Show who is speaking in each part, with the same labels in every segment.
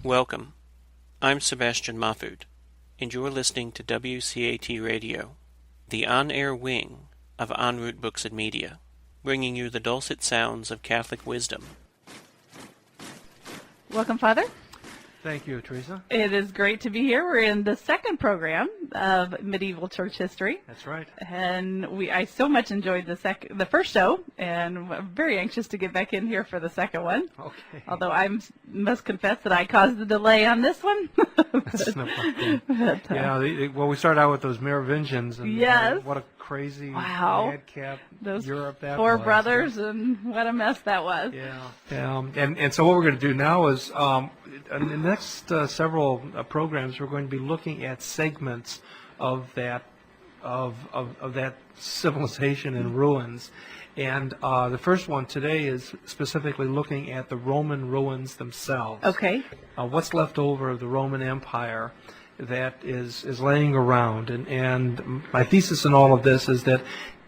Speaker 1: Welcome. I'm Sebastian Mahfood, and you're listening to WCAT Radio, the on-air wing of En Route Books and Media, bringing you the dulcet sounds of Catholic wisdom.
Speaker 2: Welcome, Father.
Speaker 3: Thank you, Teresa.
Speaker 2: It is great to be here. We're in the second program of medieval church history.
Speaker 3: That's right.
Speaker 2: And I so much enjoyed the first show, and I'm very anxious to get back in here for the second one.
Speaker 3: Okay.
Speaker 2: Although I must confess that I caused the delay on this one.
Speaker 3: That's no problem. Well, we started out with those Merovingians, and
Speaker 2: yes.
Speaker 3: What a crazy madcap
Speaker 2: those
Speaker 3: Europe that
Speaker 2: four
Speaker 3: was.
Speaker 2: brothers, and what a mess that was.
Speaker 3: Yeah. And so what we're going to do now is in the next several programs, we're going to be looking at segments of that civilization in ruins. And the first one today is specifically looking at the Roman ruins themselves.
Speaker 2: Okay.
Speaker 3: What's left over of the Roman Empire that is laying around. And my thesis in all of this is that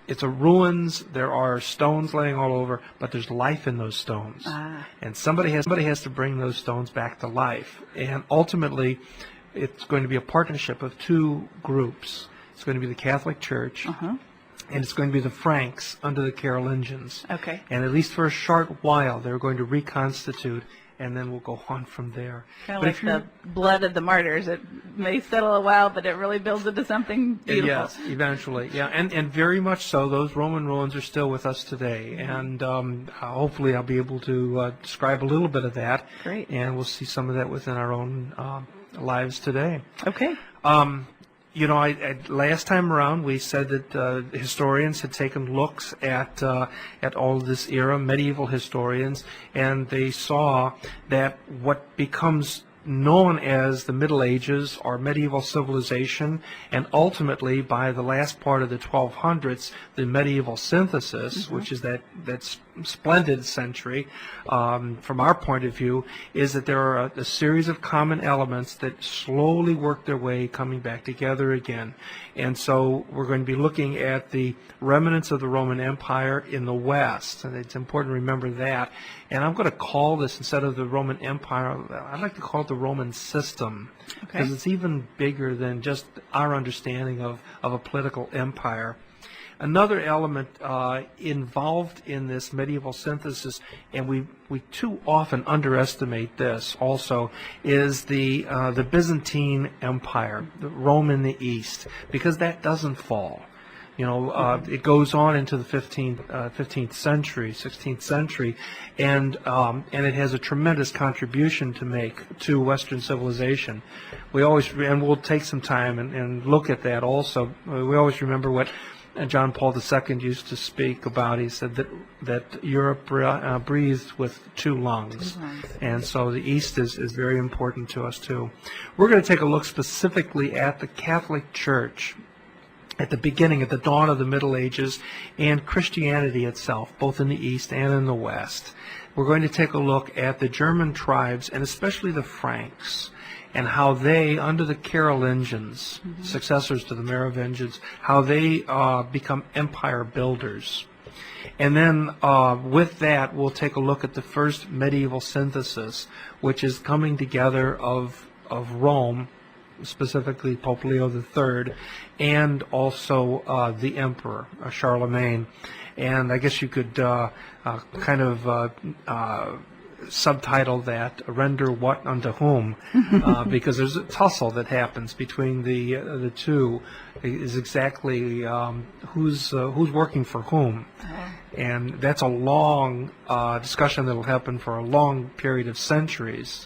Speaker 3: it's a ruins, there are stones laying all over, but there's life in those stones. And somebody has to bring those stones back to life. And ultimately, it's going to be a partnership of two groups. It's going to be the Catholic Church, and it's going to be the Franks under the Carolingians.
Speaker 2: Okay.
Speaker 3: And at least for a short while, they're going to reconstitute, and then we'll go on from there.
Speaker 2: Kind of like the blood of the martyrs. It may settle a while, but it really builds into something beautiful.
Speaker 3: Yes, eventually. Yeah, and very much so. Those Roman ruins are still with us today. And hopefully I'll be able to describe a little bit of that.
Speaker 2: Great.
Speaker 3: And we'll see some of that within our own lives today.
Speaker 2: Okay.
Speaker 3: Last time around we said that historians had taken looks at all of this era, medieval historians, and they saw that what becomes known as the Middle Ages or medieval civilization, and ultimately by the last part of the 1200s, the medieval synthesis, which is that splendid century, from our point of view, is that there are a series of common elements that slowly work their way coming back together again. And so we're going to be looking at the remnants of the Roman Empire in the West, and it's important to remember that. And I'm going to call this, instead of the Roman Empire, I'd like to call it the Roman system, because it's even bigger than just our understanding of a political empire. Another element involved in this medieval synthesis, and we too often underestimate this also, is the Byzantine Empire, the Rome in the East, because that doesn't fall. It goes on into the 15th century, 16th century, and it has a tremendous contribution to make to Western civilization. We'll take some time and look at that also. We always remember what John Paul II used to speak about. He said that Europe breathed with two lungs. And so the East is very important to us too. We're going to take a look specifically at the Catholic Church at the beginning, at the dawn of the Middle Ages, and Christianity itself, both in the East and in the West. We're going to take a look at the German tribes, and especially the Franks, and how they, under the Carolingians, successors to the Merovingians, how they become empire builders. And then with that, we'll take a look at the first medieval synthesis, which is coming together of Rome, specifically Pope Leo III, and also the Emperor, Charlemagne. And I guess you could subtitle that, Render What Unto Whom, because there's a tussle that happens between the two, is exactly who's working for whom. And that's a long discussion that will happen for a long period of centuries.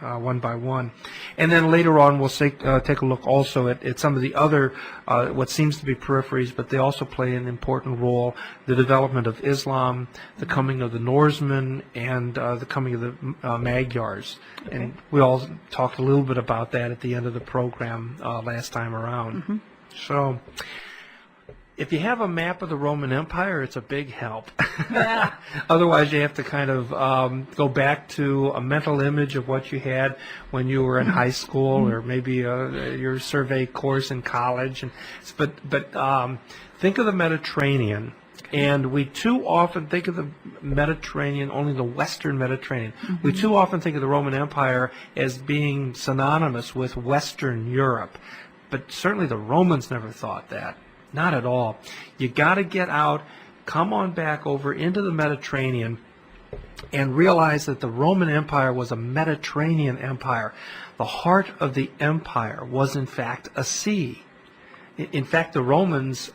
Speaker 3: One by one. And then later on we'll take a look also at some of the other, what seems to be peripheries, but they also play an important role, the development of Islam, the coming of the Norsemen, and the coming of the Magyars. And we all talked a little bit about that at the end of the program last time around. So if you have a map of the Roman Empire, it's a big help.
Speaker 2: Yeah.
Speaker 3: Otherwise, you have to kind of go back to a mental image of what you had when you were in high school, or maybe your survey course in college. But think of the Mediterranean And we too often think of the Mediterranean, only the Western Mediterranean. We too often think of the Roman Empire as being synonymous with Western Europe. But certainly the Romans never thought that. Not at all. You got to get out, come on back over into the Mediterranean, and realize that the Roman Empire was a Mediterranean empire. The heart of the empire was, in fact, a sea. In fact, the Romans,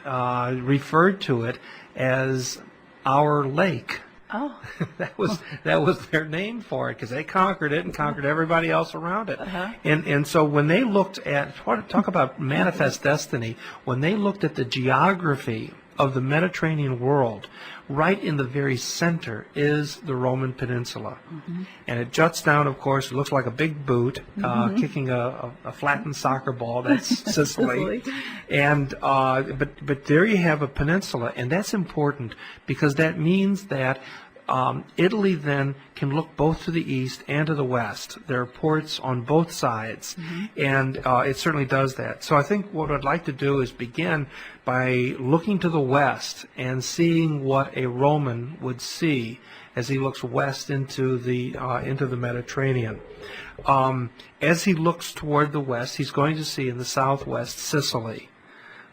Speaker 3: referred to it as our lake.
Speaker 2: Oh.
Speaker 3: that was their name for it, because they conquered it and conquered everybody else around it. And so when they looked at, talk about manifest destiny, when they looked at the geography of the Mediterranean world, right in the very center is the Roman Peninsula. And it juts down, of course, it looks like a big boot, kicking a flattened soccer ball. That's Sicily. And but there you have a peninsula, and that's important because that means that Italy then can look both to the east and to the west. There are ports on both sides, and it certainly does that. So I think what I'd like to do is begin by looking to the west and seeing what a Roman would see as he looks west into the Mediterranean. As he looks toward the west, he's going to see in the southwest Sicily.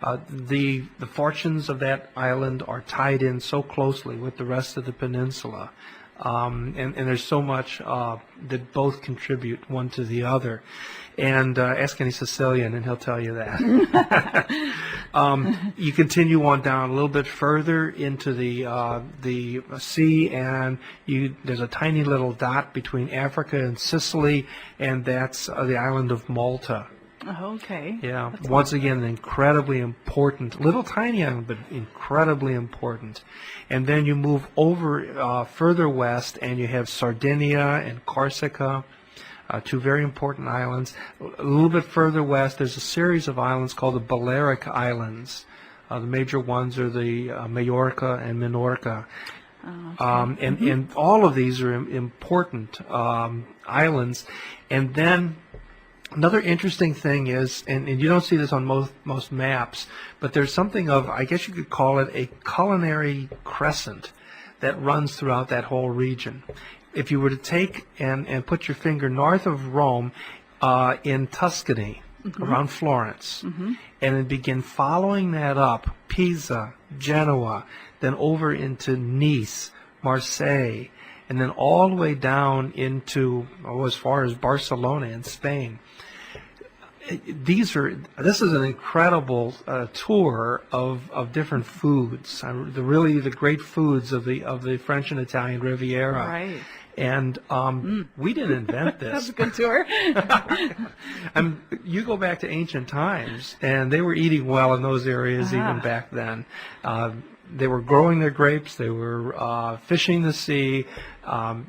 Speaker 3: The fortunes of that island are tied in so closely with the rest of the peninsula, and there's so much that both contribute one to the other. And ask any Sicilian, and he'll tell you that. You continue on down a little bit further into the sea, and there's a tiny little dot between Africa and Sicily, and that's the island of Malta.
Speaker 2: Oh, okay.
Speaker 3: Yeah, once again, incredibly important. Little tiny island, but incredibly important. And then you move over further west, and you have Sardinia and Corsica, two very important islands. A little bit further west, there's a series of islands called the Balearic Islands. The major ones are the Majorca and Minorca. And all of these are important islands. And then another interesting thing is, and you don't see this on most maps, but there's something of, I guess you could call it a culinary crescent that runs throughout that whole region. If you were to take and put your finger north of Rome in Tuscany, around Florence, and then begin following that up, Pisa, Genoa, then over into Nice, Marseille, and then all the way down into, as far as Barcelona in Spain. This is an incredible tour of different foods, the great foods of the French and Italian Riviera.
Speaker 2: Right.
Speaker 3: And we didn't invent this.
Speaker 2: That's a good tour.
Speaker 3: You go back to ancient times, and they were eating well in those areas even back then. They were growing their grapes. They were fishing the sea.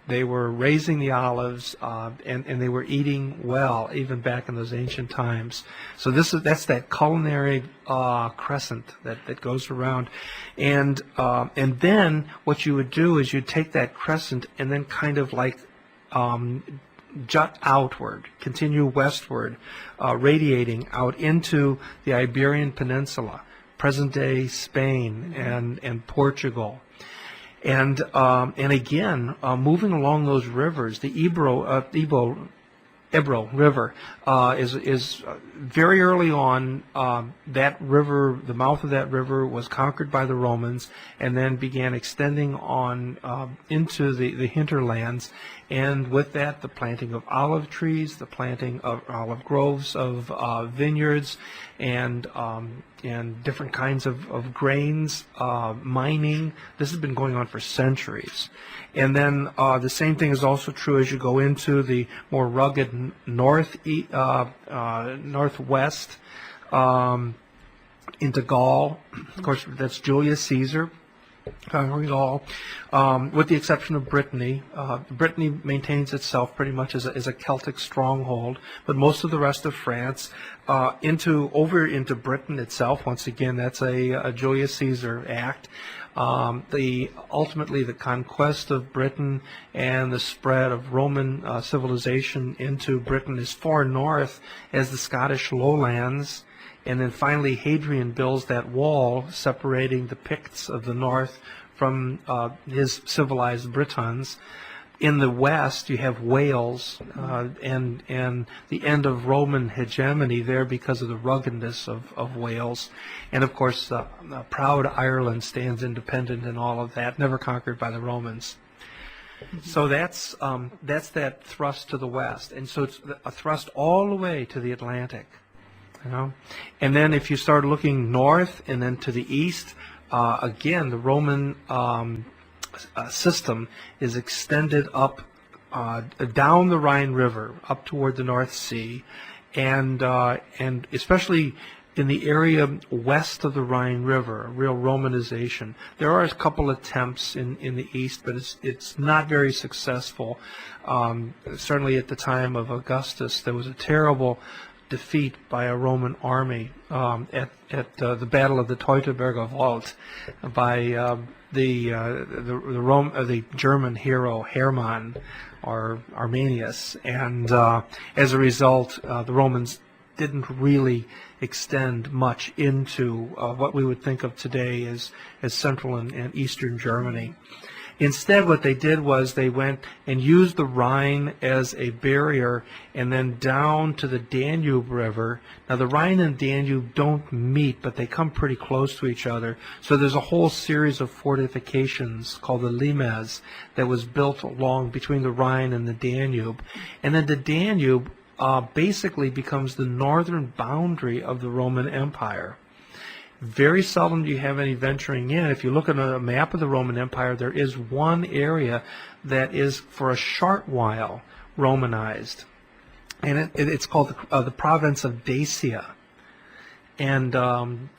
Speaker 3: They were raising the olives, and they were eating well even back in those ancient times. So that's that culinary crescent that goes around, and then what you would do is you'd take that crescent and then kind of like jut outward, continue westward, radiating out into the Iberian Peninsula, present-day Spain and Portugal. And again, moving along those rivers, the Ebro River is very early on. That river, the mouth of that river, was conquered by the Romans, and then began extending on into the hinterlands. And with that, the planting of olive trees, the planting of olive groves, of vineyards, and different kinds of grains, mining. This has been going on for centuries. And then the same thing is also true as you go into the more rugged northwest, into Gaul. Of course, that's Julius Caesar. Gaul, with the exception of Brittany. Brittany maintains itself pretty much as a Celtic stronghold, but most of the rest of France, over into Britain itself. Once again, that's a Julius Caesar act. Ultimately the conquest of Britain and the spread of Roman civilization into Britain as far north as the Scottish lowlands and then finally Hadrian builds that wall separating the Picts of the north from his civilized Britons. In the west, you have Wales and the end of Roman hegemony there because of the ruggedness of Wales. And, of course, proud Ireland stands independent in all of that, never conquered by the Romans. So that's that thrust to the west. And so it's a thrust all the way to the Atlantic. You know? And then if you start looking north and then to the east, again, the Roman system is extended up down the Rhine River up toward the North Sea, and especially in the area west of the Rhine River, a real Romanization. There are a couple attempts in the east, but it's not very successful. Certainly at the time of Augustus, there was a terrible defeat by a Roman army at the Battle of the Teutoburger Wald by the German hero Hermann or Arminius, and as a result, the Romans didn't really extend much into what we would think of today as central and eastern Germany. Instead, what they did was they went and used the Rhine as a barrier and then down to the Danube River. Now, the Rhine and Danube don't meet, but they come pretty close to each other. So there's a whole series of fortifications called the limes that was built along between the Rhine and the Danube. And then the Danube basically becomes the northern boundary of the Roman Empire. Very seldom do you have any venturing in. If you look at a map of the Roman Empire, there is one area that is for a short while Romanized, and it's called the province of Dacia. And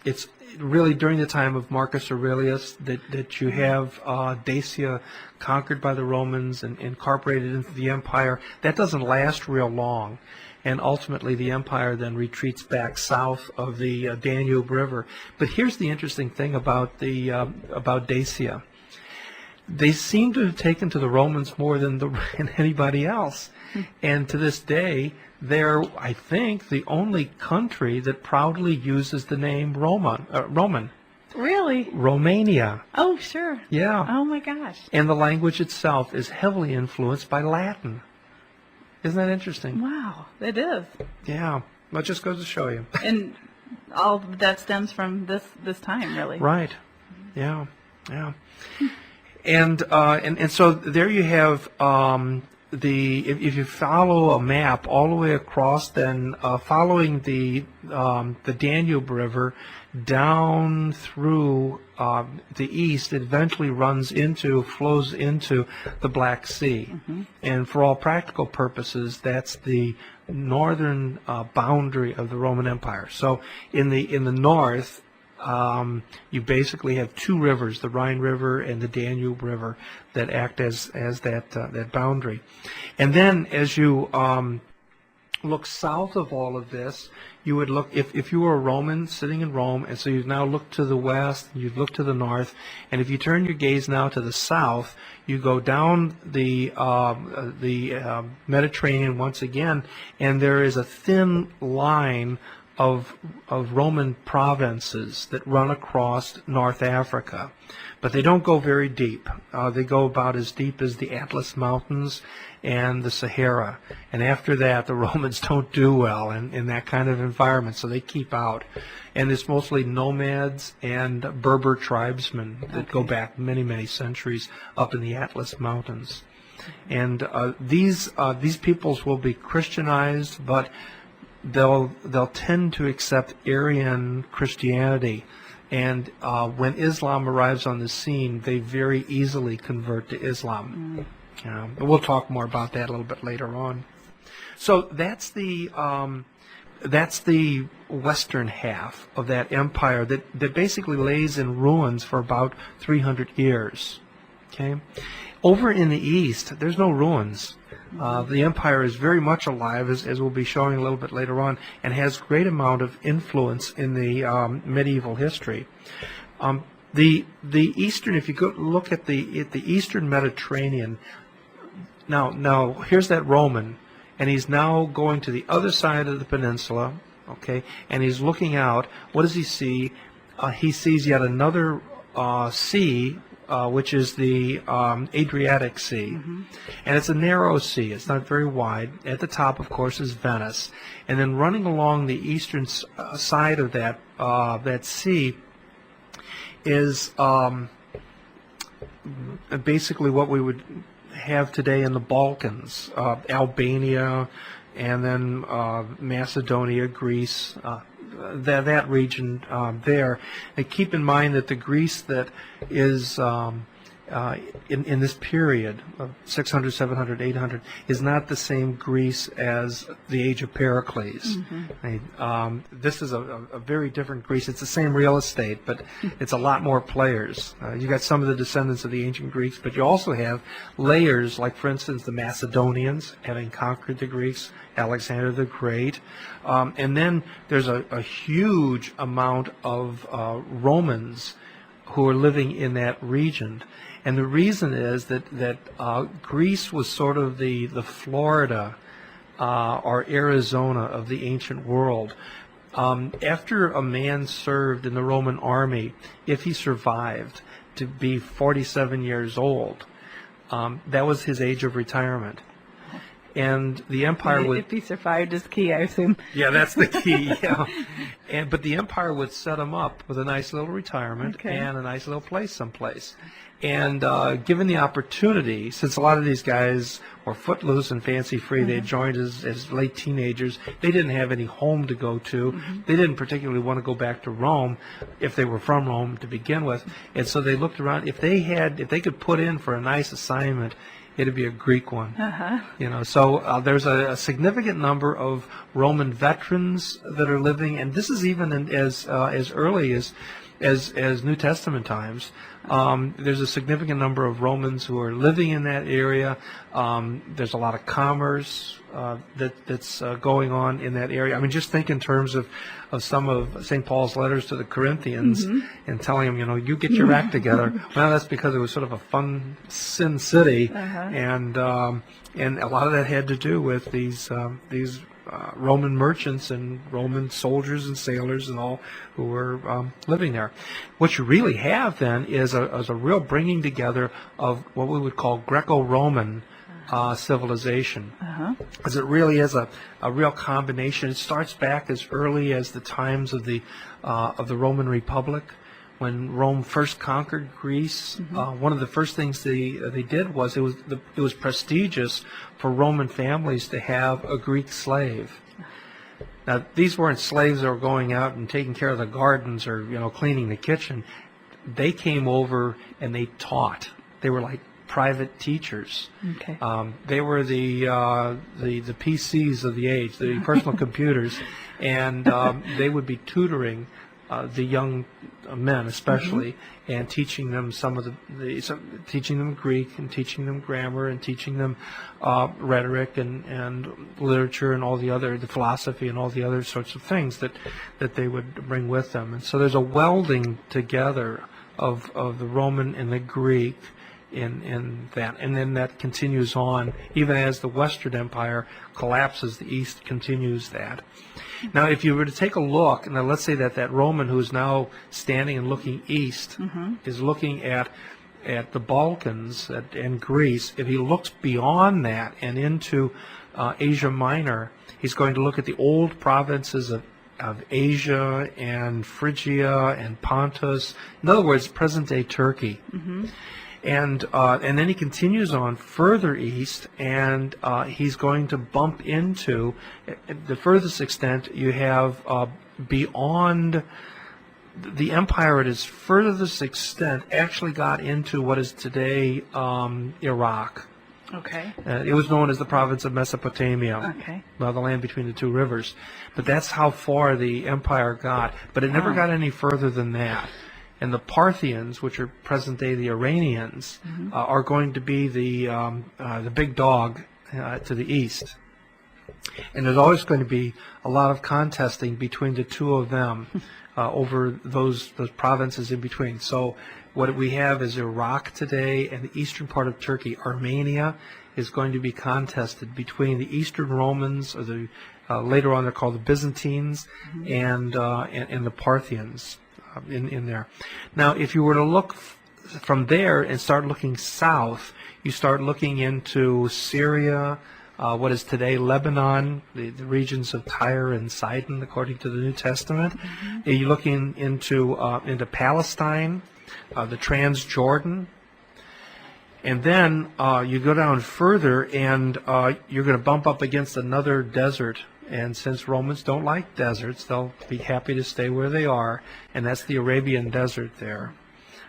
Speaker 3: it's really during the time of Marcus Aurelius that you have Dacia conquered by the Romans and incorporated into the empire. That doesn't last real long. And ultimately the empire then retreats back south of the Danube River. But here's the interesting thing about Dacia. They seem to have taken to the Romans more than anybody else. And to this day, they're, I think, the only country that proudly uses the name Roman.
Speaker 2: Really?
Speaker 3: Romania.
Speaker 2: Oh, sure.
Speaker 3: Yeah.
Speaker 2: Oh, my gosh.
Speaker 3: And the language itself is heavily influenced by Latin. Isn't that interesting?
Speaker 2: Wow, it is.
Speaker 3: Yeah, that just goes to show you.
Speaker 2: And all of that stems from this time, really.
Speaker 3: Right. Yeah. Yeah. And so there you have if you follow a map all the way across, then following the Danube River down through the east, it eventually flows into the Black Sea. Mm-hmm. And for all practical purposes, that's the northern boundary of the Roman Empire. So in the north, you basically have two rivers, the Rhine River and the Danube River, that act as that boundary. And then as you look south of all of this, you would look, if you were a Roman sitting in Rome, and so you now look to the west, you look to the north, and if you turn your gaze now to the south, you go down the Mediterranean once again, and there is a thin line of Roman provinces that run across North Africa. But they don't go very deep. They go about as deep as the Atlas Mountains and the Sahara. And after that, the Romans don't do well in that kind of environment, so they keep out. And it's mostly nomads and Berber tribesmen that go back many, many centuries up in the Atlas Mountains. And these peoples will be Christianized, but they'll tend to accept Arian Christianity. And when Islam arrives on the scene, they very easily convert to Islam. We'll talk more about that a little bit later on. So that's the western half of that empire that basically lays in ruins for about 300 years. Okay, over in the east, there's no ruins. The empire is very much alive, as we'll be showing a little bit later on, and has great amount of influence in the medieval history. The eastern, if you go look at the eastern Mediterranean, now here's that Roman, and he's now going to the other side of the peninsula, Okay, and he's looking out. What does he see? He sees yet another sea, which is the Adriatic Sea. And it's a narrow sea. It's not very wide. At the top, of course, is Venice. And then running along the eastern side of that sea is basically what we would have today in the Balkans, Albania, and then Macedonia, Greece, that region there. And keep in mind that the Greece that is in this period of 600, 700, 800 is not the same Greece as the age of Pericles. This is a very different Greece. It's the same real estate, but it's a lot more players. You got some of the descendants of the ancient Greeks, but you also have layers, like, for instance, the Macedonians having conquered the Greeks, Alexander the Great. And then there's a huge amount of Romans who are living in that region. And the reason is that Greece was sort of the Florida or Arizona of the ancient world. After a man served in the Roman army, if he survived to be 47 years old, that was his age of retirement. And the empire would...
Speaker 2: If he survived is key, I assume.
Speaker 3: Yeah, that's the key. Yeah. But the empire would set him up with a nice little retirement and a nice little place someplace. And given the opportunity, since a lot of these guys were footloose and fancy-free, they had joined as late teenagers, they didn't have any home to go to. They didn't particularly want to go back to Rome if they were from Rome to begin with. And so they looked around. If they could put in for a nice assignment, it'd be a Greek one. So there's a significant number of Roman veterans that are living, and this is even as early as New Testament times. There's a significant number of Romans who are living in that area. There's a lot of commerce that's going on in that area. I mean, just think in terms of some of St. Paul's letters to the Corinthians and telling them, you get your act together. Well, that's because it was sort of a fun sin city, and a lot of that had to do with these Roman merchants and Roman soldiers and sailors and all who were living there. What you really have then is a real bringing together of what we would call Greco-Roman civilization, because it really is a real combination. It starts back as early as the times of the Roman Republic. When Rome first conquered Greece, one of the first things they did was it was prestigious for Roman families to have a Greek slave. Now, these weren't slaves that were going out and taking care of the gardens or cleaning the kitchen. They came over and they taught. They were like private teachers. They were the PCs of the age, the personal computers, and they would be tutoring the young men, especially, and teaching them teaching them Greek and teaching them grammar and teaching them rhetoric and literature and the philosophy and all the other sorts of things that they would bring with them. And so there's a welding together of the Roman and the Greek in that, and then that continues on even as the Western Empire collapses. The East continues that. Now, if you were to take a look, now let's say that Roman who is now standing and looking east is looking at the Balkans and Greece. If he looks beyond that and into Asia Minor, he's going to look at the old provinces of Asia and Phrygia and Pontus. In other words, present-day Turkey. And then he continues on further east, and he's going to bump into, at the furthest extent, you have beyond the empire at its furthest extent actually got into what is today Iraq. It was known as the province of Mesopotamia, the land between the two rivers. But that's how far the empire got. But it never got any further than that. And the Parthians, which are present-day the Iranians, are going to be the big dog to the east. And there's always going to be a lot of contesting between the two of them over those provinces in between. So What we have is Iraq today and the eastern part of Turkey. Armenia is going to be contested between the Eastern Romans, or the later on they're called the Byzantines, and the Parthians in there. Now, if you were to look from there and start looking south, you start looking into Syria, what is today Lebanon, the regions of Tyre and Sidon, according to the New Testament. You're looking into Palestine, the Transjordan. And then you go down further, and you're going to bump up against another desert. And since Romans don't like deserts, they'll be happy to stay where they are, and that's the Arabian Desert there.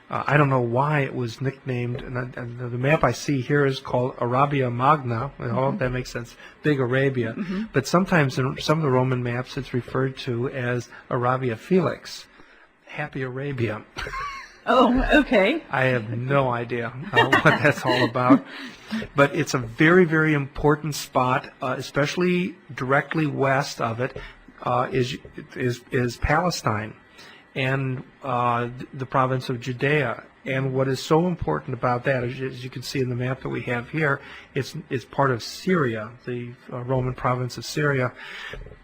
Speaker 3: I don't know why it was nicknamed, and the map I see here is called Arabia Magna. That makes sense, Big Arabia. But sometimes in some of the Roman maps it's referred to as Arabia Felix, Happy Arabia.
Speaker 2: Oh, okay.
Speaker 3: I have no idea what that's all about. But it's a very, very important spot, especially directly west of it, is Palestine and the province of Judea. And what is so important about that, as you can see in the map that we have here, it's part of Syria, the Roman province of Syria.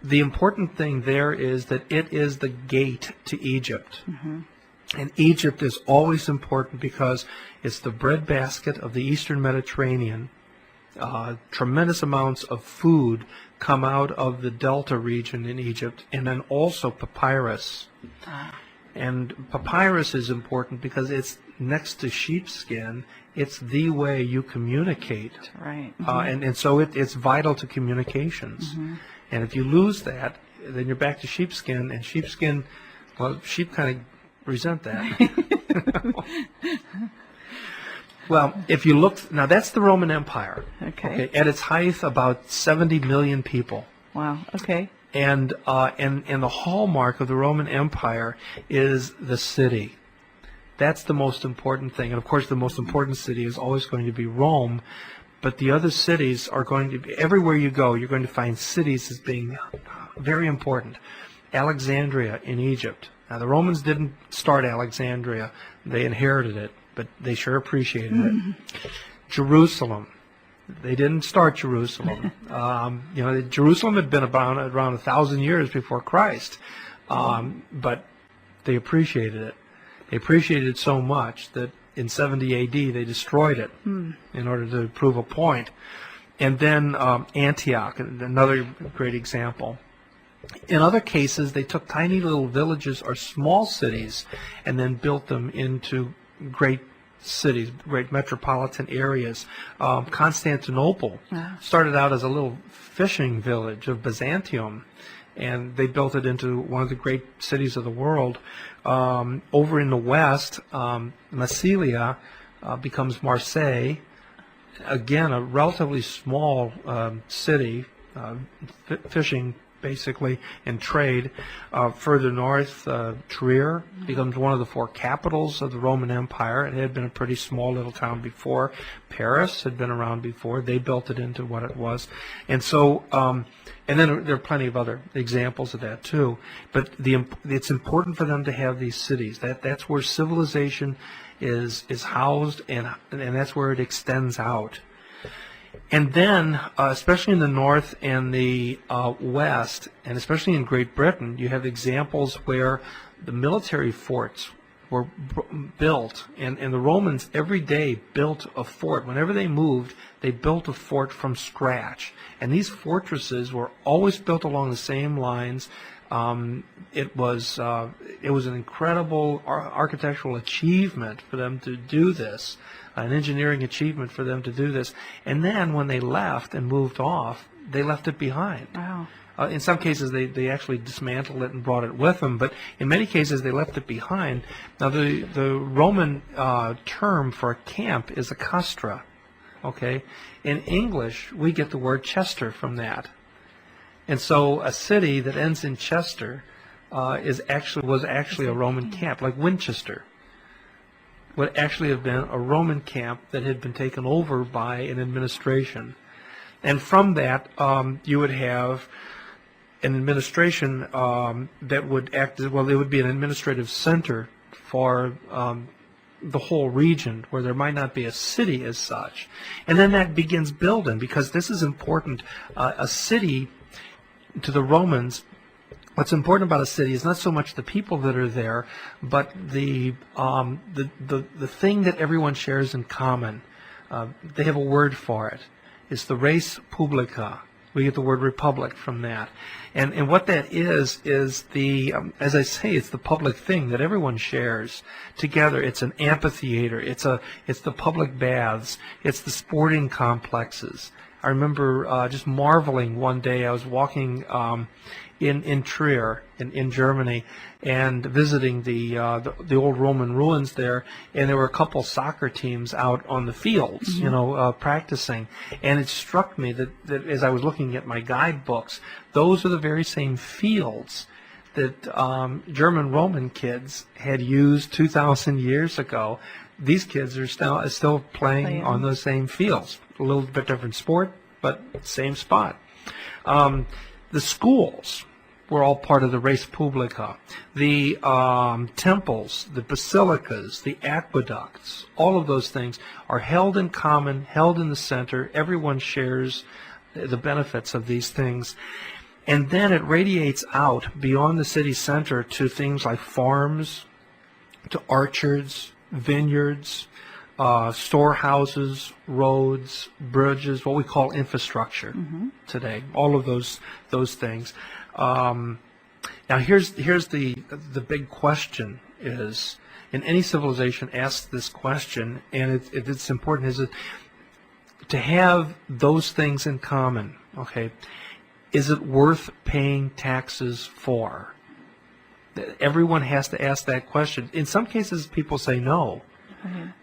Speaker 3: The important thing there is that it is the gate to Egypt. And Egypt is always important because it's the breadbasket of the Eastern Mediterranean. Tremendous amounts of food come out of the Delta region in Egypt, and then also papyrus. And papyrus is important because it's next to sheepskin. It's the way you communicate.
Speaker 2: Right.
Speaker 3: And so it's vital to communications. And if you lose that, then you're back to sheepskin, and sheepskin, well, sheep kind of resent that. Well, if you look, now that's the Roman Empire.
Speaker 2: Okay.
Speaker 3: At its height, about 70 million people.
Speaker 2: Wow. Okay.
Speaker 3: And the hallmark of the Roman Empire is the city. That's the most important thing. And of course, the most important city is always going to be Rome. But the other cities are going to be, everywhere you go, you're going to find cities as being very important. Alexandria in Egypt. Now, the Romans didn't start Alexandria. They inherited it, but they sure appreciated it. Jerusalem. They didn't start Jerusalem. Jerusalem had been around 1,000 years before Christ, but they appreciated it. They appreciated it so much that in 70 A.D. they destroyed it in order to prove a point. And then Antioch, another great example. In other cases, they took tiny little villages or small cities and then built them into great cities, great metropolitan areas. Constantinople started out as a little fishing village of Byzantium, and they built it into one of the great cities of the world. Over in the west, Massilia becomes Marseille, again a relatively small city, fishing basically and trade. Further north, Trier becomes one of the four capitals of the Roman Empire. It had been a pretty small little town before. Paris had been around before. They built it into what it was. And so, and then there are plenty of other examples of that too. But it's important for them to have these cities. That's where civilization is housed, and that's where it extends out. And then, especially in the north and the west, and especially in Great Britain, you have examples where the military forts were built, and the Romans every day built a fort. Whenever they moved, they built a fort from scratch. And these fortresses were always built along the same lines. It was an incredible architectural achievement for them to do this, an engineering achievement for them to do this. And then when they left and moved off, they left it behind.
Speaker 2: Wow.
Speaker 3: In some cases, they actually dismantled it and brought it with them, but in many cases, they left it behind. Now, the Roman term for a camp is a castra. Okay? In English, we get the word Chester from that. And so a city that ends in Chester was actually a Roman camp, like Winchester would actually have been a Roman camp that had been taken over by an administration. And from that, you would have an administration that would act as, well, it would be an administrative center for the whole region where there might not be a city as such. And then that begins building, because this is important. A city, to the Romans, what's important about a city is not so much the people that are there, but the thing that everyone shares in common. They have a word for it. It's the res publica. We get the word republic from that. And what that is the, as I say, it's the public thing that everyone shares together. It's an amphitheater. It's the public baths. It's the sporting complexes. I remember just marveling one day. I was walking in Trier in Germany and visiting the old Roman ruins there, and there were a couple soccer teams out on the fields, practicing. And it struck me that as I was looking at my guidebooks, those are the very same fields that German Roman kids had used 2,000 years ago. These kids are still playing on those same fields. A little bit different sport, but same spot. The schools were all part of the res publica. The temples, the basilicas, the aqueducts, all of those things are held in common, held in the center. Everyone shares the benefits of these things. And then it radiates out beyond the city center to things like farms, to orchards, vineyards, storehouses, roads, bridges, what we call infrastructure today. All of those things. Now here's the big question is, and any civilization asks this question, and it's important, is it to have those things in common, okay? Is it worth paying taxes for? Everyone has to ask that question. In some cases, people say no.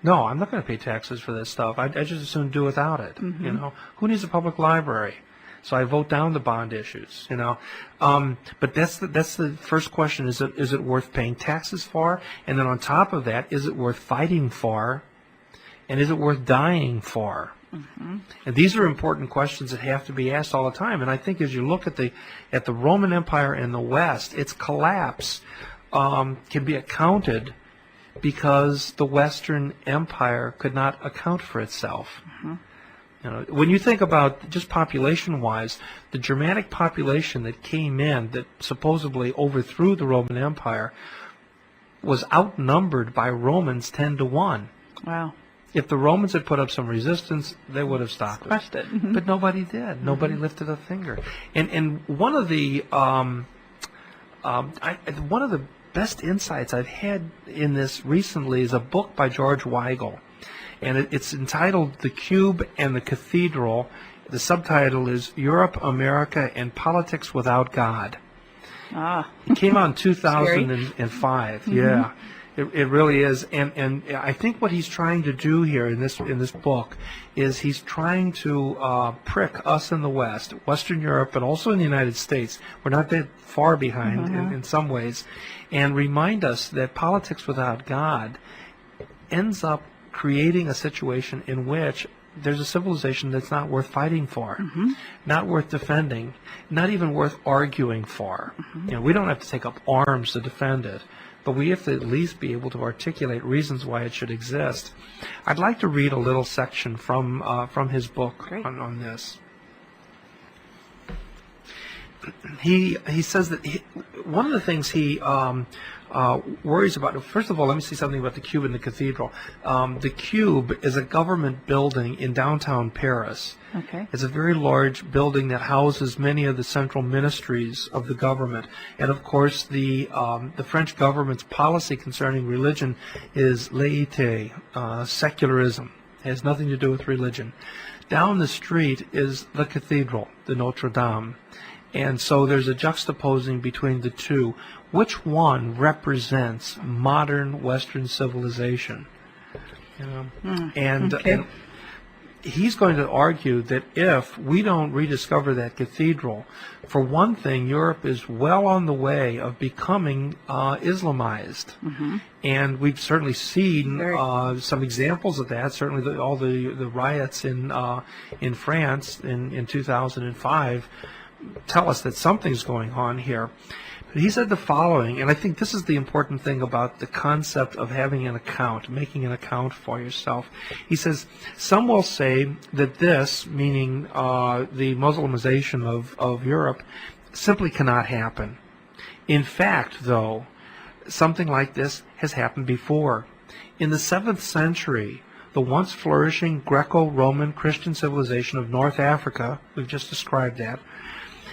Speaker 3: No, I'm not going to pay taxes for this stuff. I just as soon do without it. Who needs a public library? So I vote down the bond issues. But that's the first question: is it worth paying taxes for? And then on top of that, is it worth fighting for? And is it worth dying for? And these are important questions that have to be asked all the time. And I think as you look at the Roman Empire in the West, its collapse can be accounted because the Western Empire could not account for itself. When you think about just population-wise, the Germanic population that came in that supposedly overthrew the Roman Empire was outnumbered by Romans 10-1.
Speaker 2: Wow.
Speaker 3: If the Romans had put up some resistance, they would have stopped it. But nobody did. Nobody lifted a finger. And one of the best insights I've had in this recently is a book by George Weigel, and it's entitled "The Cube and the Cathedral." The subtitle is "Europe, America, and Politics Without God." It came out in 2005. Yeah. It really is, and I think what he's trying to do here in this book is he's trying to prick us in the West, Western Europe, and also in the United States. We're not that far behind in some ways, and remind us that politics without God ends up creating a situation in which there's a civilization that's not worth fighting for, not worth defending, not even worth arguing for. We don't have to take up arms to defend it, but we have to at least be able to articulate reasons why it should exist. I'd like to read a little section from his book on this. He says that one of the things he worries about. First of all, let me say something about the Cube and the Cathedral. The Cube is a government building in downtown Paris.
Speaker 2: Okay.
Speaker 3: It's a very large building that houses many of the central ministries of the government. And of course, the French government's policy concerning religion is laïcité, secularism. It has nothing to do with religion. Down the street is the cathedral, the Notre Dame. And so there's a juxtaposing between the two. Which one represents modern Western civilization? And he's going to argue that if we don't rediscover that cathedral, for one thing, Europe is well on the way of becoming Islamized. And we've certainly seen some examples of that. Certainly all the riots in France in 2005 tell us that something's going on here. He said the following, and I think this is the important thing about the concept of having an account, making an account for yourself. He says, some will say that this, meaning the Muslimization of Europe, simply cannot happen. In fact, though, something like this has happened before. In the 7th century, the once flourishing Greco-Roman Christian civilization of North Africa, we've just described that,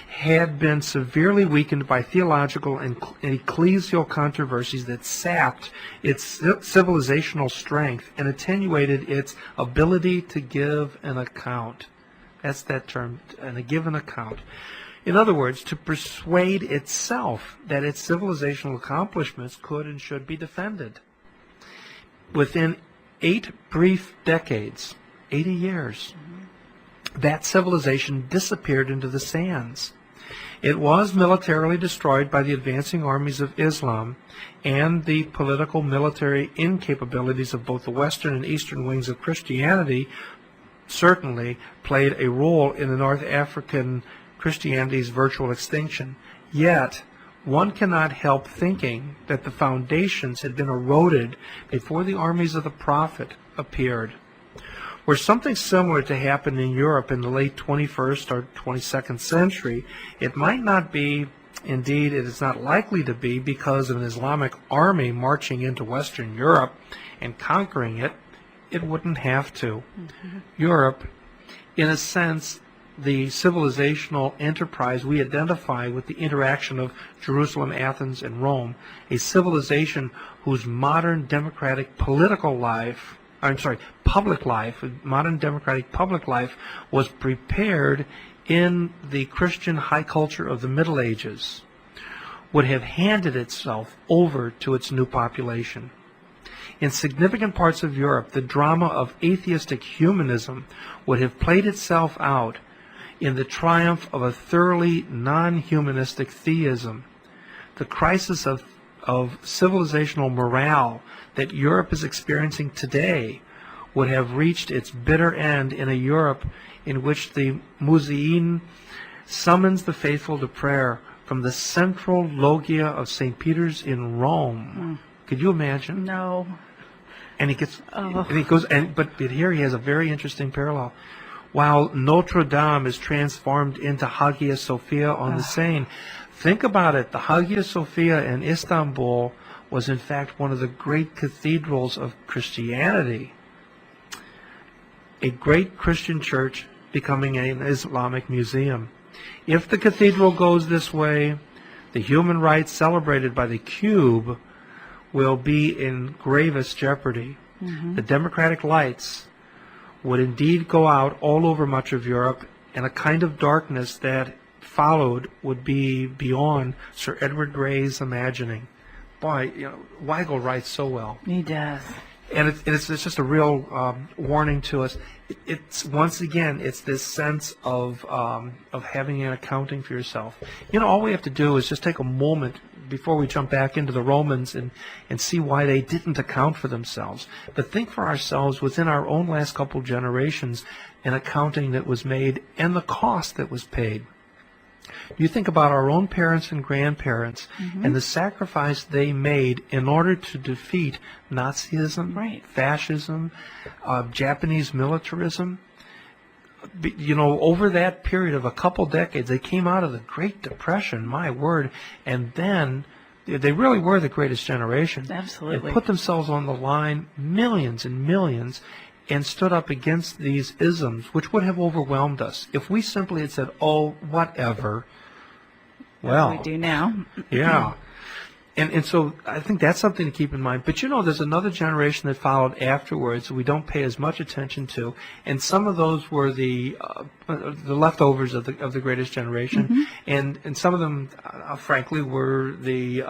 Speaker 3: had been severely weakened by theological and ecclesial controversies that sapped its civilizational strength and attenuated its ability to give an account. That's that term, and give an account. In other words, to persuade itself that its civilizational accomplishments could and should be defended. Within 8 brief decades, 80 years, that civilization disappeared into the sands. It was militarily destroyed by the advancing armies of Islam and the political military incapabilities of both the western and eastern wings of Christianity certainly played a role in the North African Christianity's virtual extinction. Yet, one cannot help thinking that the foundations had been eroded before the armies of the Prophet appeared. Were something similar to happen in Europe in the late 21st or 22nd century, it might not be, indeed it is not likely to be, because of an Islamic army marching into Western Europe and conquering it. It wouldn't have to. Europe, in a sense, the civilizational enterprise we identify with the interaction of Jerusalem, Athens, and Rome, a civilization whose modern democratic public life, modern democratic public life was prepared in the Christian high culture of the Middle Ages, would have handed itself over to its new population. In significant parts of Europe, the drama of atheistic humanism would have played itself out in the triumph of a thoroughly non-humanistic theism. The crisis of civilizational morale that Europe is experiencing today would have reached its bitter end in a Europe in which the Muezzin summons the faithful to prayer from the central loggia of St. Peter's in Rome. Could you imagine?
Speaker 2: No.
Speaker 3: And but here he has a very interesting parallel. While Notre Dame is transformed into Hagia Sophia on the Seine. Think about it. The Hagia Sophia in Istanbul was in fact one of the great cathedrals of Christianity. A great Christian church becoming an Islamic museum. If the cathedral goes this way, the human rights celebrated by the cube will be in gravest jeopardy. The democratic lights would indeed go out all over much of Europe, and a kind of darkness that followed would be beyond Sir Edward Grey's imagining. Boy, Weigel writes so well.
Speaker 2: He does.
Speaker 3: And it's just a real warning to us. It's once again, it's this sense of having an accounting for yourself. All we have to do is just take a moment before we jump back into the Romans and see why they didn't account for themselves. But think for ourselves within our own last couple generations an accounting that was made and the cost that was paid. You think about our own parents and grandparents and the sacrifice they made in order to defeat Nazism, fascism, Japanese militarism. Over that period of a couple decades, they came out of the Great Depression, my word, and then they really were the greatest generation.
Speaker 2: Absolutely.
Speaker 3: They put themselves on the line, millions and millions, and stood up against these isms, which would have overwhelmed us if we simply had said, oh, whatever. Well,
Speaker 2: we do now.
Speaker 3: Yeah. And so I think that's something to keep in mind. But there's another generation that followed afterwards we don't pay as much attention to, and some of those were the leftovers of the greatest generation, and some of them, frankly, were the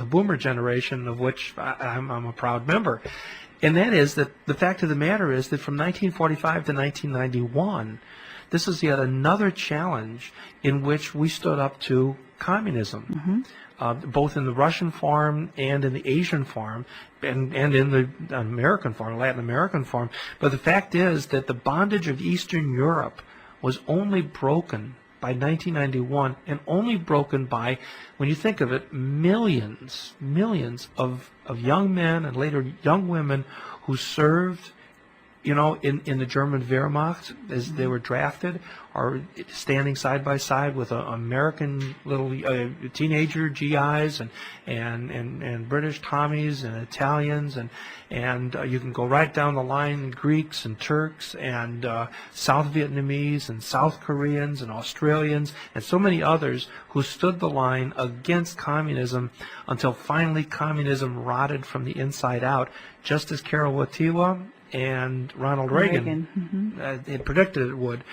Speaker 3: boomer generation, of which I'm a proud member. And that is that the fact of the matter is that from 1945 to 1991, this is yet another challenge in which we stood up to communism, both in the Russian form and in the Asian form, and in the American form, Latin American form. But the fact is that the bondage of Eastern Europe was only broken by by 1991, and only broken by, when you think of it, millions of young men and later young women who served, in the German Wehrmacht as they were drafted, are standing side by side with American little teenager GIs and British Tommies and Italians and you can go right down the line, Greeks and Turks and South Vietnamese and South Koreans and Australians and so many others who stood the line against communism until finally communism rotted from the inside out, just as Karol Wojtyła and Ronald Reagan had predicted it would.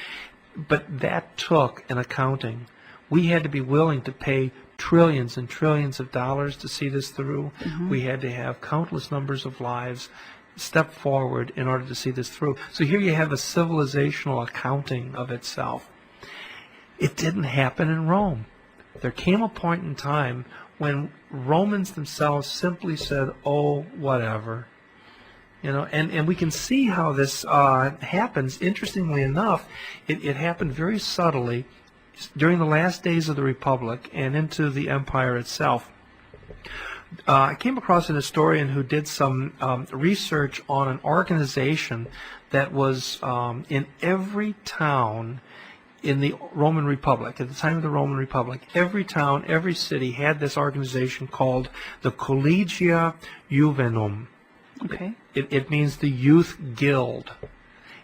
Speaker 3: But that took an accounting. We had to be willing to pay trillions and trillions of dollars to see this through. We had to have countless numbers of lives step forward in order to see this through. So here you have a civilizational accounting of itself. It didn't happen in Rome. There came a point in time when Romans themselves simply said, oh, whatever. And we can see how this happens. Interestingly enough, it happened very subtly during the last days of the Republic and into the empire itself. I came across an historian who did some research on an organization that was in every town in the Roman Republic. At the time of the Roman Republic, every town, every city had this organization called the Collegia Juvenum.
Speaker 2: Okay.
Speaker 3: It means the youth guild,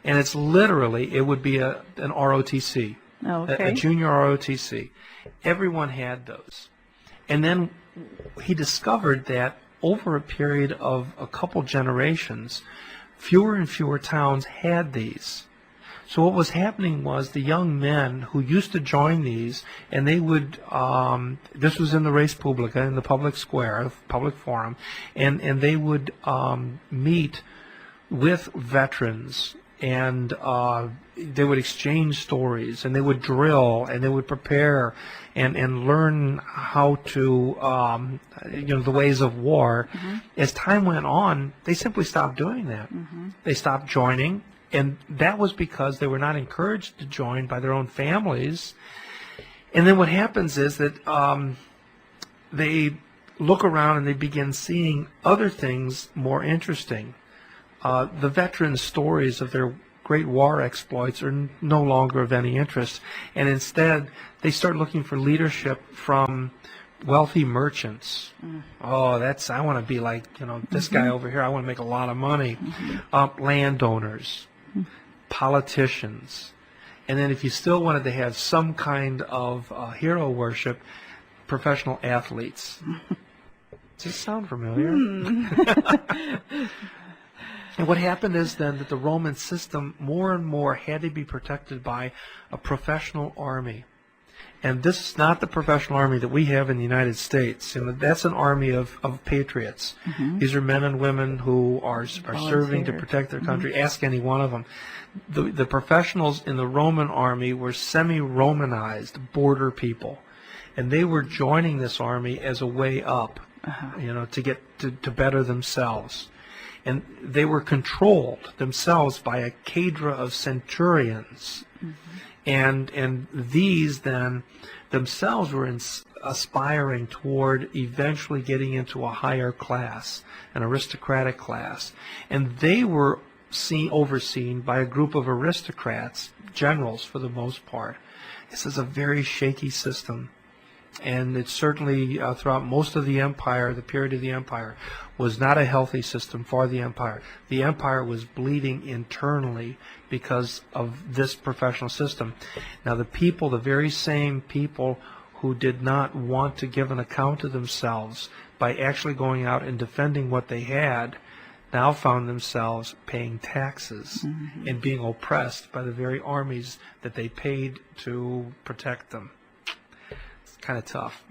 Speaker 3: and it's literally, it would be an ROTC, a junior ROTC. Everyone had those. And then he discovered that over a period of a couple generations, fewer and fewer towns had these. So what was happening was the young men who used to join these, and they would, this was in the Res Publica, in the public square, the public forum, and they would meet with veterans, and they would exchange stories, and they would drill, and they would prepare, and learn how to, the ways of war. As time went on, they simply stopped doing that. They stopped joining. And that was because they were not encouraged to join by their own families. And then what happens is that they look around and they begin seeing other things more interesting. The veterans' stories of their great war exploits are no longer of any interest. And instead, they start looking for leadership from wealthy merchants. Oh, I want to be like, this guy over here. I want to make a lot of money. Landowners. Politicians, and then if you still wanted to have some kind of hero worship, professional athletes. Does this sound familiar? And what happened is then that the Roman system more and more had to be protected by a professional army. And this is not the professional army that we have in the United States. That's an army of patriots. These are men and women who are serving to protect their country. Ask any one of them. The professionals in the Roman army were semi-Romanized border people. And they were joining this army as a way up, to get to better themselves. And they were controlled themselves by a cadre of centurions. And these then themselves were aspiring toward eventually getting into a higher class, an aristocratic class. And they were overseen by a group of aristocrats, generals for the most part. This is a very shaky system. And it certainly, throughout most of the empire, the period of the empire, was not a healthy system for the empire. The empire was bleeding internally because of this professional system. Now the very same people who did not want to give an account of themselves by actually going out and defending what they had, now found themselves paying taxes and being oppressed by the very armies that they paid to protect them. It's kind of tough.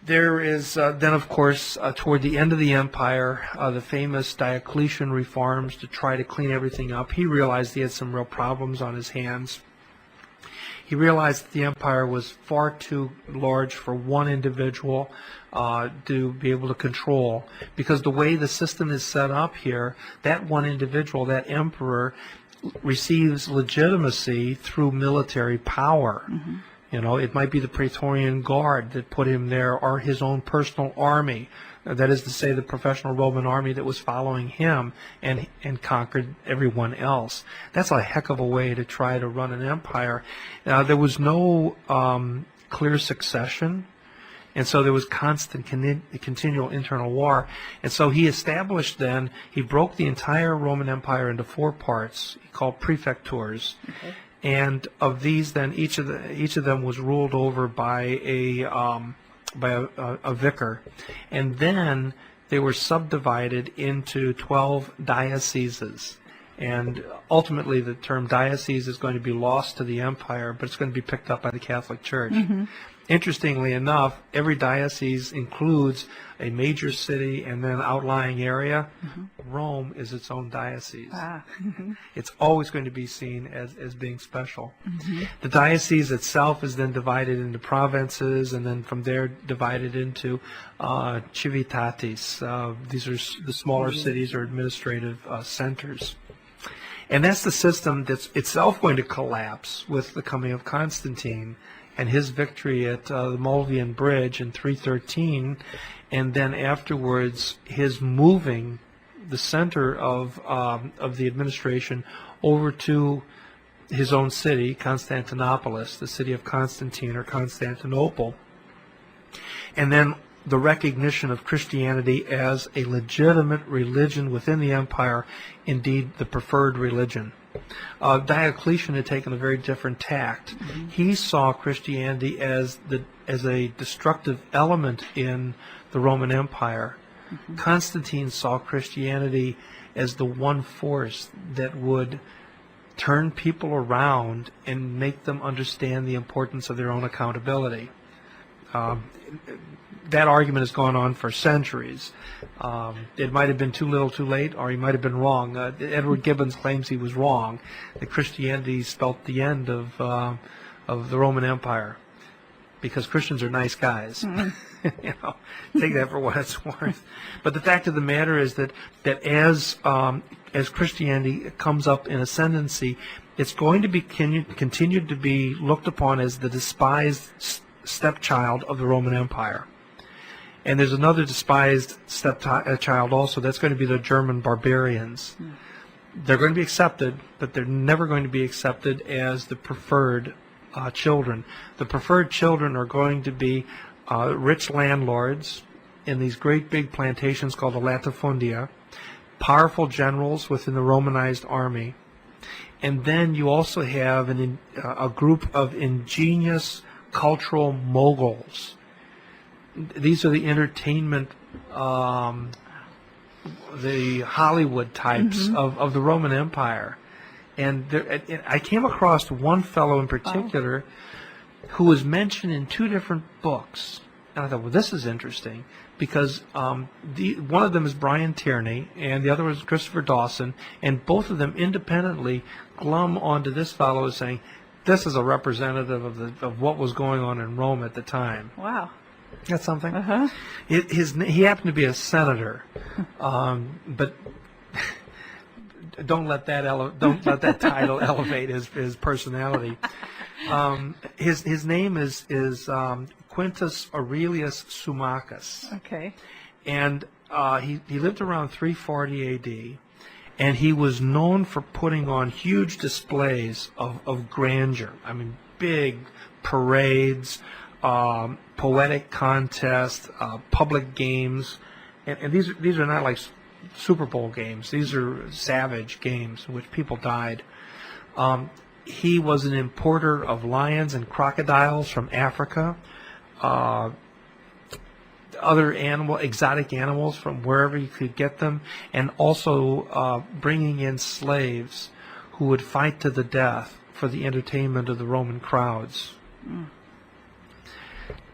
Speaker 3: There is then, of course, toward the end of the empire, the famous Diocletian reforms to try to clean everything up. He realized he had some real problems on his hands. He realized that the empire was far too large for one individual to be able to control, because the way the system is set up here, that one individual, that emperor, receives legitimacy through military power. You know, it might be the Praetorian Guard that put him there, or his own personal army. That is to say, the professional Roman army that was following him and conquered everyone else. That's a heck of a way to try to run an empire. There was no clear succession, and so there was constant, continual internal war. And so he broke the entire Roman Empire into 4 parts, he called prefectures. Okay. And of these, then each of them was ruled over by a vicar, and then they were subdivided into 12 dioceses. And ultimately, the term diocese is going to be lost to the empire, but it's going to be picked up by the Catholic Church. Interestingly enough, every diocese includes a major city and then outlying area. Rome is its own diocese. It's always going to be seen as being special. The diocese itself is then divided into provinces, and then from there divided into civitates. These are the smaller cities or administrative centers. And that's the system that's itself going to collapse with the coming of Constantine and his victory at the Mulvian Bridge in 313, and then afterwards his moving the center of the administration over to his own city, Constantinopolis, the city of Constantine or Constantinople, and then the recognition of Christianity as a legitimate religion within the empire, indeed the preferred religion. Diocletian had taken a very different tact. He saw Christianity as a destructive element in the Roman Empire. Constantine saw Christianity as the one force that would turn people around and make them understand the importance of their own accountability. That argument has gone on for centuries. It might have been too little too late, or he might have been wrong. Edward Gibbons claims he was wrong, that Christianity spelt the end of the Roman Empire, because Christians are nice guys. You know, take that for what it's worth. But the fact of the matter is that as Christianity comes up in ascendancy, it's going to be continued to be looked upon as the despised stepchild of the Roman Empire. And there's another despised stepchild also. That's going to be the German barbarians. They're going to be accepted, but they're never going to be accepted as the preferred children. The preferred children are going to be rich landlords in these great big plantations called the latifundia, powerful generals within the Romanized army, and then you also have a group of ingenious cultural moguls. These are the entertainment, the Hollywood types of the Roman Empire. And I came across one fellow in particular who was mentioned in 2 different books. And I thought, well, this is interesting, because one of them is Brian Tierney, and the other was Christopher Dawson, and both of them independently glum onto this fellow as saying, this is a representative of what was going on in Rome at the time.
Speaker 2: Wow.
Speaker 3: That's something. He happened to be a senator, but don't let that title elevate his personality. His name is Quintus Aurelius Symmachus.
Speaker 2: Okay.
Speaker 3: And he lived around 340 A.D. and he was known for putting on huge displays of grandeur. I mean, big parades, poetic contests, public games, and these are not like Super Bowl games. These are savage games in which people died. He was an importer of lions and crocodiles from Africa, other exotic animals from wherever you could get them, and also bringing in slaves who would fight to the death for the entertainment of the Roman crowds.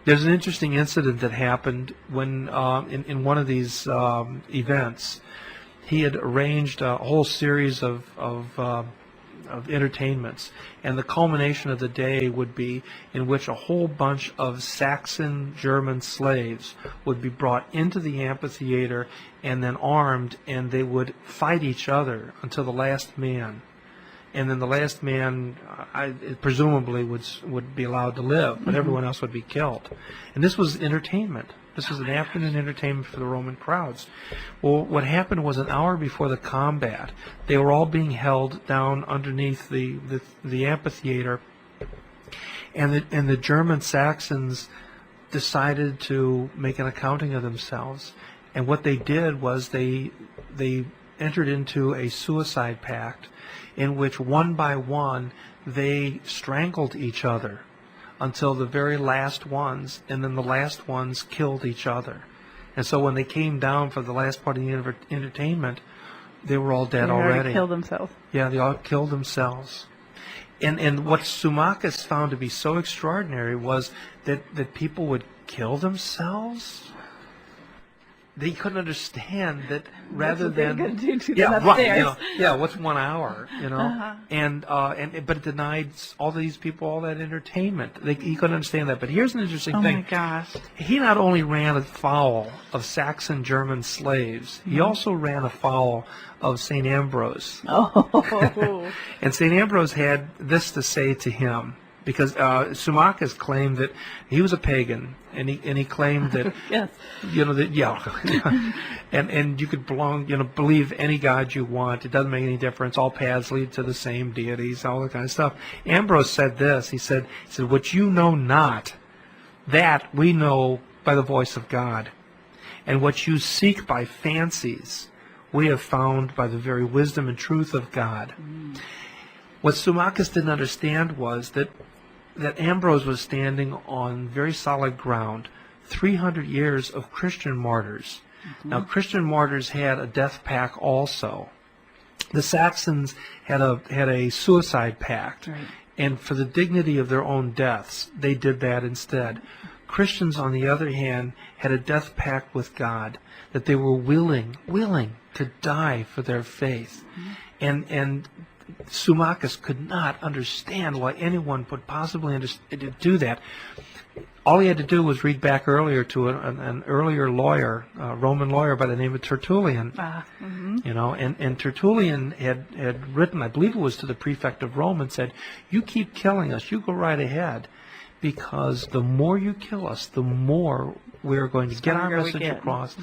Speaker 3: There's an interesting incident that happened when, in one of these events, he had arranged a whole series of entertainments, and the culmination of the day would be in which a whole bunch of Saxon German slaves would be brought into the amphitheater and then armed, and they would fight each other until the last man. and then the last man presumably would be allowed to live, but everyone else would be killed. And this was entertainment. This was an afternoon entertainment for the Roman crowds. Well, what happened was an hour before the combat, they were all being held down underneath the amphitheater, and the German Saxons decided to make an accounting of themselves. And what they did was they entered into a suicide pact in which one by one they strangled each other until the very last ones, and then the last ones killed each other. And so when they came down for the last part of the entertainment, they were all dead already.
Speaker 2: They killed themselves.
Speaker 3: Yeah, they all killed themselves. And what Symmachus found to be so extraordinary was that people would kill themselves. They couldn't understand that rather than what's 1 hour, and but it denied all these people all that entertainment. He couldn't understand that. But here's an interesting thing.
Speaker 2: Oh my gosh!
Speaker 3: He not only ran afoul of Saxon German slaves, he also ran afoul of St. Ambrose.
Speaker 2: Oh.
Speaker 3: And St. Ambrose had this to say to him, because Symmachus claimed that he was a pagan, and he claimed that
Speaker 2: yes,
Speaker 3: and you could believe any god you want. It doesn't make any difference. All paths lead to the same deities, all that kind of stuff. Ambrose said this. He said, "What you know not, that we know by the voice of God, and what you seek by fancies, we have found by the very wisdom and truth of God." What Symmachus didn't understand was that Ambrose was standing on very solid ground, 300 years of Christian martyrs. Now, Christian martyrs had a death pact also. The Saxons had a suicide pact,
Speaker 2: right.
Speaker 3: And for the dignity of their own deaths, they did that instead. Christians, on the other hand, had a death pact with God, that they were willing to die for their faith. And Symmachus could not understand why anyone would possibly do that. All he had to do was read back earlier to an earlier lawyer, a Roman lawyer by the name of Tertullian. And Tertullian had written, I believe it was to the prefect of Rome, and said, "You keep killing us, you go right ahead, because the more you kill us, the more we're going to get our message across."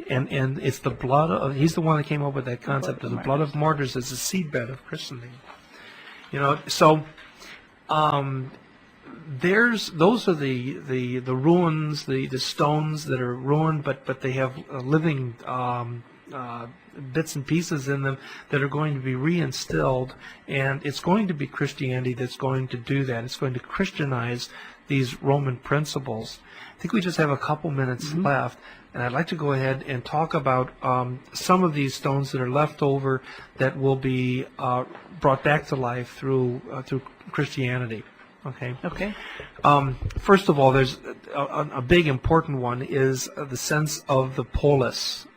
Speaker 3: And it's the blood of, he's the one that came up with that concept of the blood of martyrs as a seedbed of Christendom. So those are the ruins, the stones that are ruined, but they have living bits and pieces in them that are going to be reinstilled, and it's going to be Christianity that's going to do that. It's going to Christianize these Roman principles. I think we just have a couple minutes left, and I'd like to go ahead and talk about some of these stones that are left over that will be brought back to life through Christianity. Okay. First of all, there's a big important one is the sense of the polis.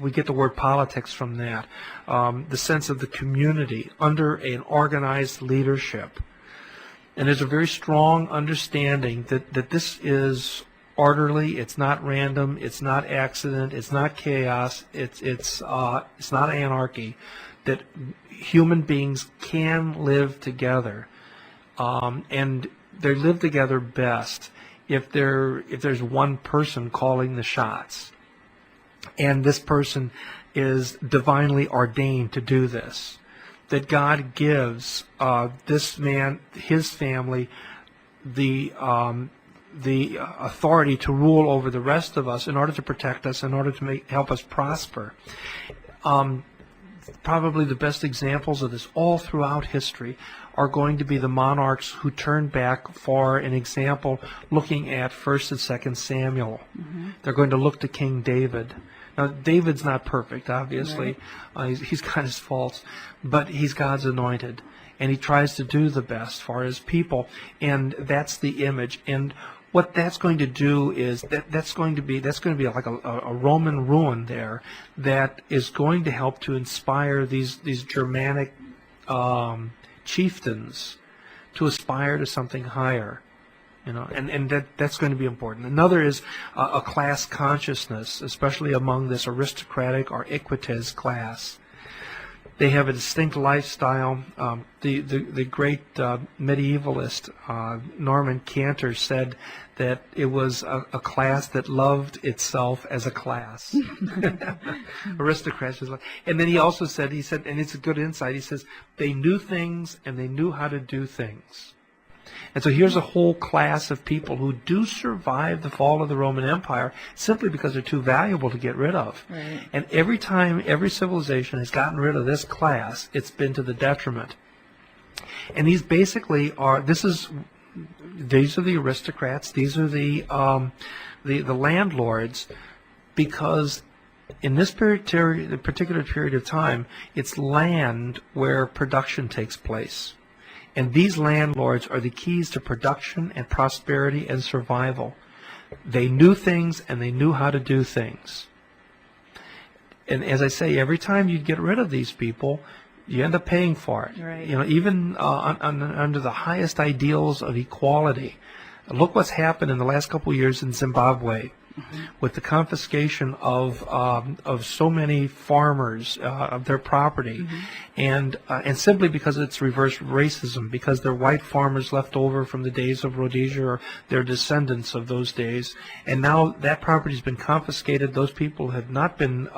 Speaker 3: We get the word politics from that. The sense of the community under an organized leadership. And there's a very strong understanding that this is orderly. It's not random. It's not accident. It's not chaos. It's not anarchy. That human beings can live together. And they live together best if there's one person calling the shots, and this person is divinely ordained to do this. That God gives this man, his family, the authority to rule over the rest of us in order to protect us, in order to help us prosper. Probably the best examples of this all throughout history are going to be the monarchs who turned back for an example, looking at 1st and 2nd Samuel. They're going to look to King David. Now, David's not perfect, obviously. Right. He's got his faults, but he's God's anointed, and he tries to do the best for his people, and that's the image. And what that's going to do is that's going to be like a Roman ruin there that is going to help to inspire these Germanic chieftains to aspire to something higher, and that's going to be important. Another is a class consciousness, especially among this aristocratic or equites class. They have a distinct lifestyle. The great medievalist Norman Cantor said that it was a class that loved itself as a class. Aristocrats. And then he also said, and it's a good insight, he says, they knew things and they knew how to do things. And so here's a whole class of people who do survive the fall of the Roman Empire simply because they're too valuable to get rid of.
Speaker 2: Right.
Speaker 3: And every time every civilization has gotten rid of this class, it's been to the detriment. And these basically these are the aristocrats, these are the landlords, because in this particular period of time, it's land where production takes place. And these landlords are the keys to production and prosperity and survival. They knew things and they knew how to do things. And as I say, every time you get rid of these people, you end up paying for it.
Speaker 2: Right.
Speaker 3: Even under the highest ideals of equality. Look what's happened in the last couple of years in Zimbabwe. With the confiscation of so many farmers of their property, and simply because it's reverse racism, because they're white farmers left over from the days of Rhodesia or their descendants of those days, and now that property's been confiscated. Those people have not been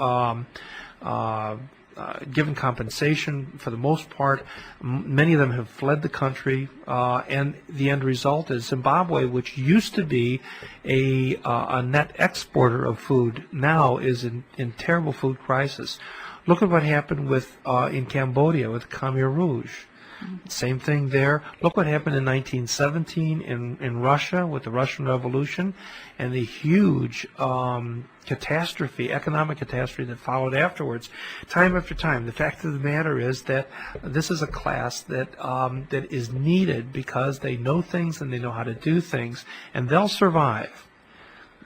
Speaker 3: given compensation for the most part. Many of them have fled the country, and the end result is Zimbabwe, which used to be a net exporter of food, now is in terrible food crisis. Look at what happened in Cambodia with Khmer Rouge. Same thing there. Look what happened in 1917 in Russia with the Russian Revolution and the huge economic catastrophe that followed afterwards. Time after time, the fact of the matter is that this is a class that is needed because they know things and they know how to do things, and they'll survive.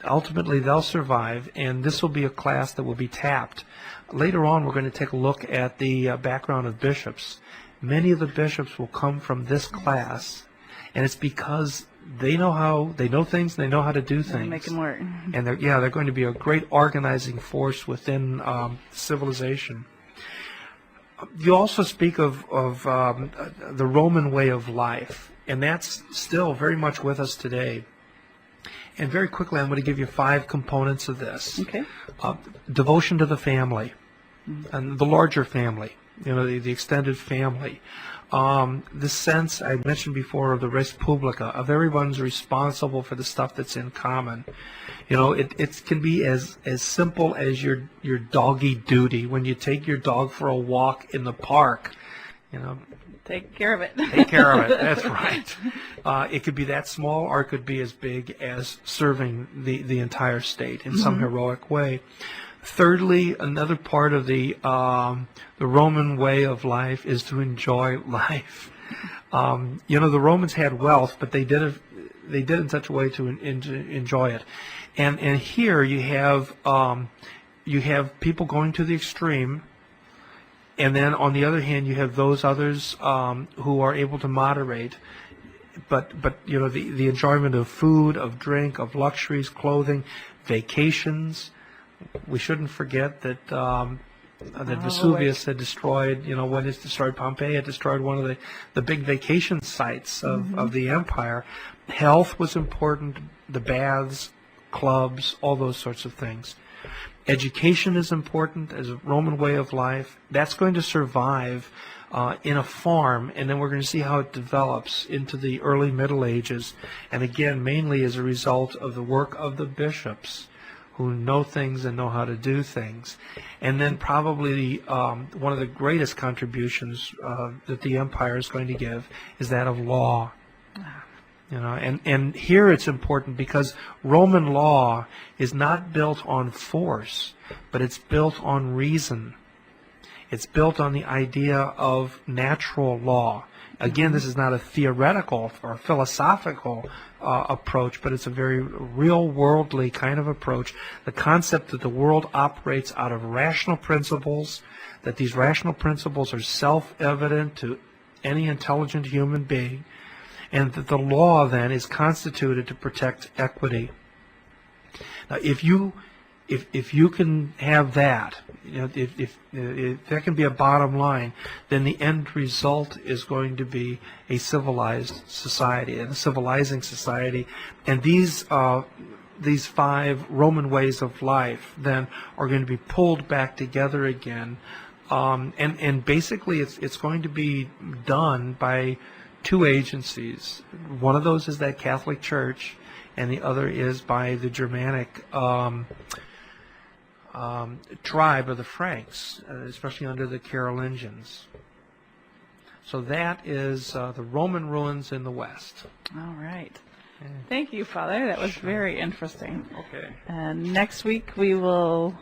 Speaker 3: Ultimately, they'll survive, and this will be a class that will be tapped. Later on, we're going to take a look at the background of bishops. Many of the bishops will come from this class, and it's because they know things, and they know how to do things.
Speaker 2: Make them work.
Speaker 3: And they're going to be a great organizing force within civilization. You also speak of the Roman way of life, and that's still very much with us today. And very quickly, I'm going to give you 5 components of this.
Speaker 2: Okay.
Speaker 3: Devotion to the family, and the larger family. The extended family. This sense I mentioned before of the res publica, of everyone's responsible for the stuff that's in common. It can be as simple as your doggy duty when you take your dog for a walk in the park.
Speaker 2: Take care of it.
Speaker 3: Take care of it. That's right. It could be that small, or it could be as big as serving the entire state in some heroic way. Thirdly, another part of the Roman way of life is to enjoy life. The Romans had wealth, but they did it in such a way to enjoy it. And here you have people going to the extreme, and then on the other hand you have those others who are able to moderate. But the enjoyment of food, of drink, of luxuries, clothing, vacations. We shouldn't forget that Vesuvius had destroyed, when it destroyed Pompeii, it destroyed one of the big vacation sites of the empire. Health was important, the baths, clubs, all those sorts of things. Education is important as a Roman way of life. That's going to survive in a farm, and then we're going to see how it develops into the early Middle Ages, and again, mainly as a result of the work of the bishops, who know things and know how to do things. And then probably one of the greatest contributions that the empire is going to give is that of law. And here it's important because Roman law is not built on force, but it's built on reason. It's built on the idea of natural law. Again, this is not a theoretical or philosophical approach, but it's a very real worldly kind of approach. The concept that the world operates out of rational principles, that these rational principles are self-evident to any intelligent human being, and that the law then is constituted to protect equity. Now, if you if you can have that, if that can be a bottom line, then the end result is going to be a civilized society and a civilizing society, and these 5 Roman ways of life then are going to be pulled back together again, and basically it's going to be done by 2 agencies. One of those is that Catholic Church, and the other is by the Germanic tribe of the Franks, especially under the Carolingians. So that is the Roman ruins in the West.
Speaker 2: All right. Thank you, Father. That was very interesting.
Speaker 3: Okay.
Speaker 2: And next week we will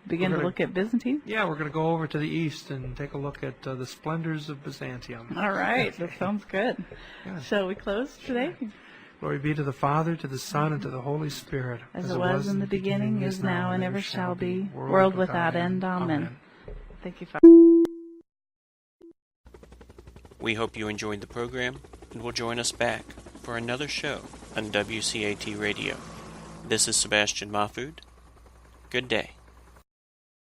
Speaker 2: begin to look at Byzantine.
Speaker 3: Yeah, we're going to go over to the east and take a look at the splendors of Byzantium.
Speaker 2: All right. That sounds good.
Speaker 3: Good.
Speaker 2: Shall we close today?
Speaker 3: Glory be to the Father, to the Son, and to the Holy Spirit.
Speaker 2: As it was in the beginning, is now, and ever shall be, world without end. Amen. Thank you, Father.
Speaker 1: We hope you enjoyed the program and will join us back for another show on WCAT Radio. This is Sebastian Mahfood. Good day.